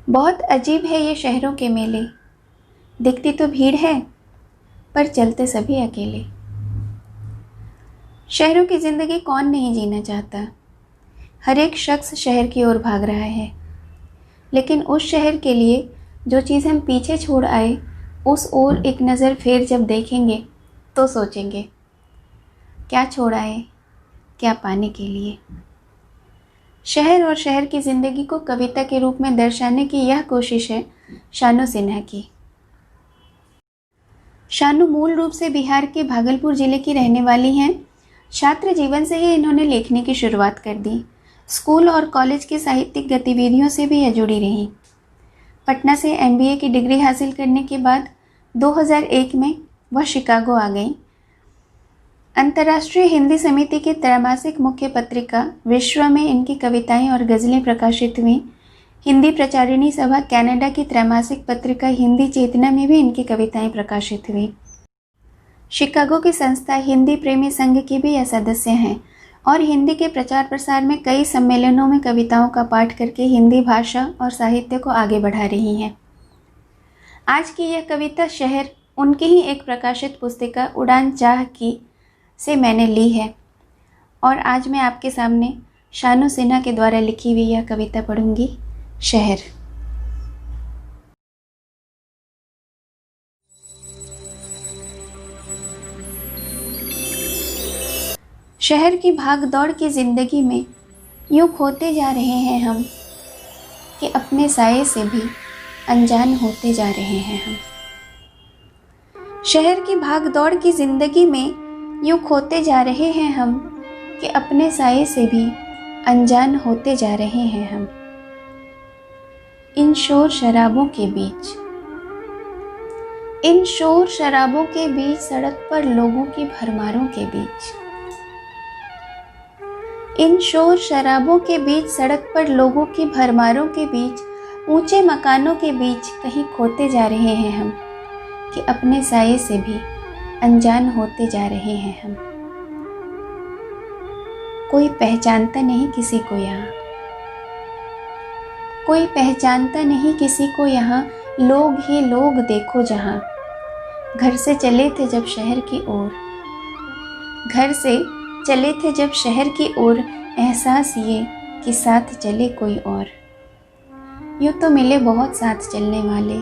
बहुत अजीब है ये शहरों के मेले, दिखती तो भीड़ है पर चलते सभी अकेले। शहरों की ज़िंदगी कौन नहीं जीना चाहता, हर एक शख्स शहर की ओर भाग रहा है। लेकिन उस शहर के लिए जो चीज़ हम पीछे छोड़ आए, उस ओर एक नज़र फिर जब देखेंगे तो सोचेंगे, क्या छोड़ आए, क्या पाने के लिए। शहर और शहर की ज़िंदगी को कविता के रूप में दर्शाने की यह कोशिश है शानू सिन्हा की। शानू मूल रूप से बिहार के भागलपुर ज़िले की रहने वाली हैं। छात्र जीवन से ही इन्होंने लेखनी की शुरुआत कर दी। स्कूल और कॉलेज की साहित्यिक गतिविधियों से भी यह जुड़ी रहीं। पटना से MBA की डिग्री हासिल करने के बाद 2001 में वह शिकागो आ गईं। अंतर्राष्ट्रीय हिंदी समिति की त्रैमासिक मुख्य पत्रिका विश्व में इनकी कविताएं और गज़लें प्रकाशित हुईं। हिंदी प्रचारिणी सभा कनाडा की त्रैमासिक पत्रिका हिंदी चेतना में भी इनकी कविताएं प्रकाशित हुईं। शिकागो की संस्था हिंदी प्रेमी संघ की भी यह सदस्य हैं और हिंदी के प्रचार प्रसार में कई सम्मेलनों में कविताओं का पाठ करके हिंदी भाषा और साहित्य को आगे बढ़ा रही हैं। आज की यह कविता शहर उनकी ही एक प्रकाशित पुस्तिका उड़ान चाह की से मैंने ली है और आज मैं आपके सामने शानू सिन्हा के द्वारा लिखी हुई यह कविता पढ़ूंगी, शहर। शहर की भाग दौड़ की ज़िंदगी में यूँ खोते जा रहे हैं हम कि अपने साये से भी अनजान होते जा रहे हैं हम। शहर की भाग दौड़ की ज़िंदगी में यूँ खोते जा रहे हैं हम कि अपने साये से भी अनजान होते जा रहे हैं हम। इन शोर शराबों के बीच, इन शोर शराबों के बीच, सड़क पर लोगों की भरमारों के बीच, इन शोर शराबों के बीच, सड़क पर लोगों की भरमारों के बीच, ऊंचे मकानों के बीच कहीं खोते जा रहे हैं हम कि अपने साये से भी अनजान होते जा रहे हैं हम। कोई पहचानता नहीं किसी को यहाँ, कोई पहचानता नहीं किसी को यहाँ, लोग ही लोग देखो जहाँ। घर से चले थे जब शहर की ओर, घर से चले थे जब शहर की ओर, एहसास ये कि साथ चले कोई और। यूँ तो मिले बहुत साथ चलने वाले,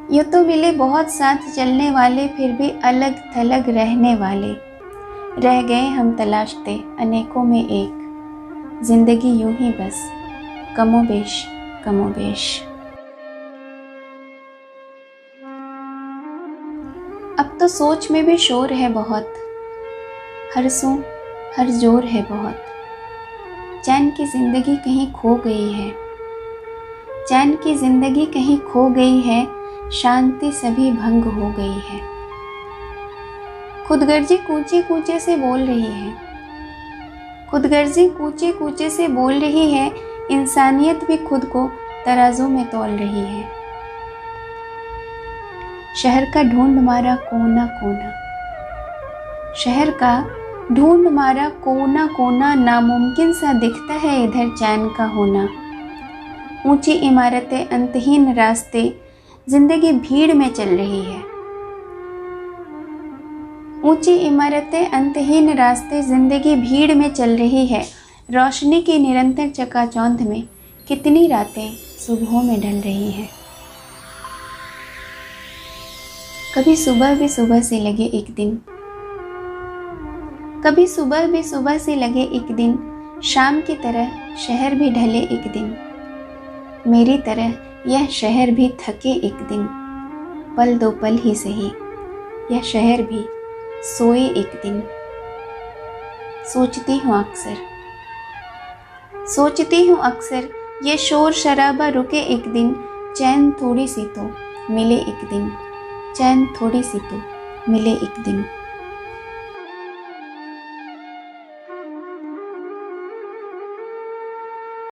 यूँ तो मिले बहुत साथ चलने वाले, फिर भी अलग थलग रहने वाले। रह गए हम तलाशते अनेकों में एक, जिंदगी यूँ ही बस कमोबेश कमोबेश। अब तो सोच में भी शोर है बहुत, हर सू हर जोर है बहुत। चैन की ज़िंदगी कहीं खो गई है, चैन की ज़िंदगी कहीं खो गई है, शांति सभी भंग हो गई है। खुदगर्जी कूचे कूचे से बोल रही है, खुदगर्जी कूचे कूचे से बोल रही है, इंसानियत भी खुद को तराजू में तौल रही है। शहर का ढूंढ मारा कोना कोना, शहर का ढूंढ मारा कोना कोना, नामुमकिन सा दिखता है इधर चैन का होना। ऊंची इमारतें, अंतहीन रास्ते, जिंदगी भीड़ में चल रही है। ऊंची इमारतें, अंतहीन रास्ते, जिंदगी भीड़ में चल रही है। रोशनी की निरंतर चकाचौंध में कितनी रातें सुबहों में ढल रही हैं। कभी सुबह भी सुबह से लगे एक दिन, कभी सुबह भी सुबह से लगे एक दिन, शाम की तरह शहर भी ढले एक दिन। मेरी तरह यह शहर भी थके एक दिन, पल दो पल ही सही, यह शहर भी सोए एक दिन। सोचती हूँ अक्सर, सोचती हूँ अक्सर, ये शोर शराबा रुके एक दिन, चैन थोड़ी सी तो मिले एक दिन, चैन थोड़ी सी तो मिले एक दिन।